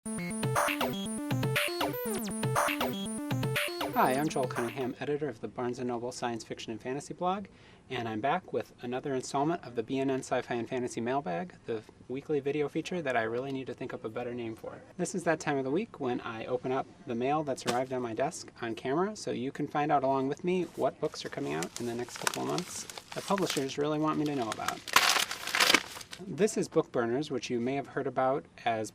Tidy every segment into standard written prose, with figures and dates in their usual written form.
Hi, I'm Joel Cunningham, editor of the Barnes & Noble Science Fiction and Fantasy blog, and I'm back with another installment of the B&N Sci-Fi and Fantasy Mailbag, the weekly video feature that I really need to think up a better name for. This is that time of the week when I open up the mail that's arrived on my desk on camera, so you can find out along with me what books are coming out in the next couple of months that publishers really want me to know about. This is Book Burners, which you may have heard about as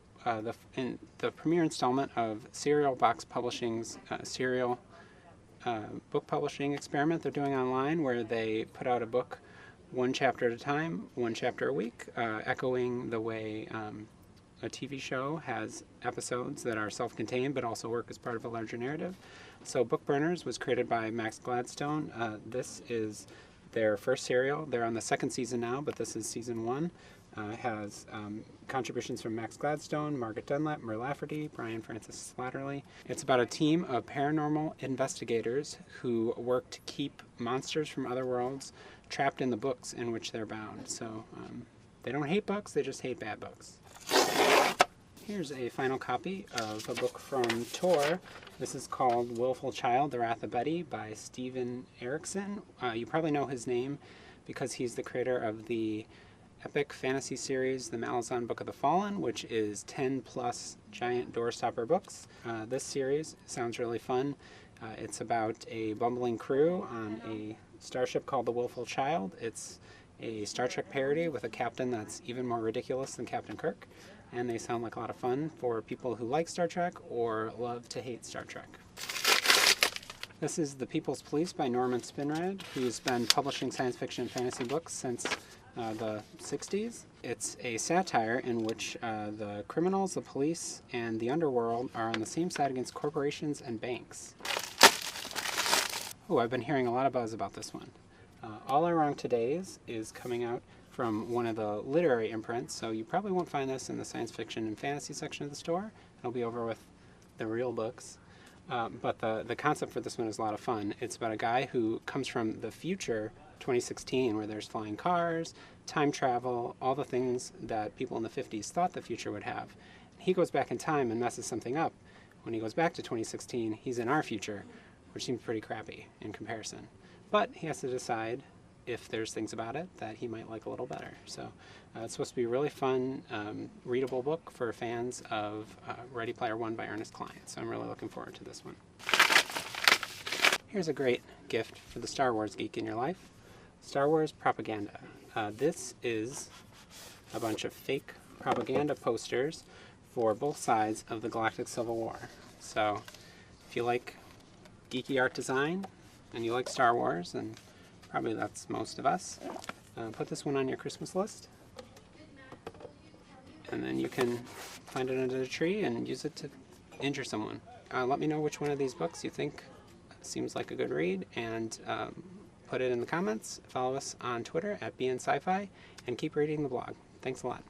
the premiere installment of Serial Box Publishing's serial book publishing experiment they're doing online, where they put out a book one chapter at a time, one chapter a week, echoing the way a TV show has episodes that are self-contained but also work as part of a larger narrative. So Book Burners was created by Max Gladstone. This is their first serial. They're on the second season now, but this is season one. Has contributions from Max Gladstone, Margaret Dunlap, Mur Lafferty, Brian Francis Slattery. It's about a team of paranormal investigators who work to keep monsters from other worlds trapped in the books in which they're bound. So they don't hate books, they just hate bad books. Here's a final copy of a book from Tor. This is called Willful Child, The Wrath of Betty by Steven Erikson. You probably know his name because he's the creator of the epic fantasy series, The Malazan Book of the Fallen, which is 10 plus giant doorstopper books. This series sounds really fun. It's about a bumbling crew on a starship called the Willful Child. It's a Star Trek parody with a captain that's even more ridiculous than Captain Kirk, and they sound like a lot of fun for people who like Star Trek or love to hate Star Trek. This is The People's Police by Norman Spinrad, who's been publishing science fiction and fantasy books since the 60s. It's a satire in which the criminals, the police, and the underworld are on the same side against corporations and banks. Oh, I've been hearing a lot of buzz about this one. All Our Wrong Todays is coming out from one of the literary imprints, so you probably won't find this in the science fiction and fantasy section of the store. It'll be over with the real books. But the concept for this one is a lot of fun. It's about a guy who comes from the future, 2016, where there's flying cars, time travel, all the things that people in the 50s thought the future would have. He goes back in time and messes something up. When he goes back to 2016, he's in our future, which seems pretty crappy in comparison. But he has to decide if there's things about it that he might like a little better. So it's supposed to be a really fun, readable book for fans of Ready Player One by Ernest Cline. So I'm really looking forward to this one. Here's a great gift for the Star Wars geek in your life. Star Wars propaganda. This is a bunch of fake propaganda posters for both sides of the Galactic Civil War. So if you like geeky art design and you like Star Wars, and probably that's most of us, put this one on your Christmas list. And then you can find it under the tree and use it to injure someone. Let me know which one of these books you think seems like a good read, and put it in the comments. Follow us on Twitter at BNSciFi, and keep reading the blog. Thanks a lot.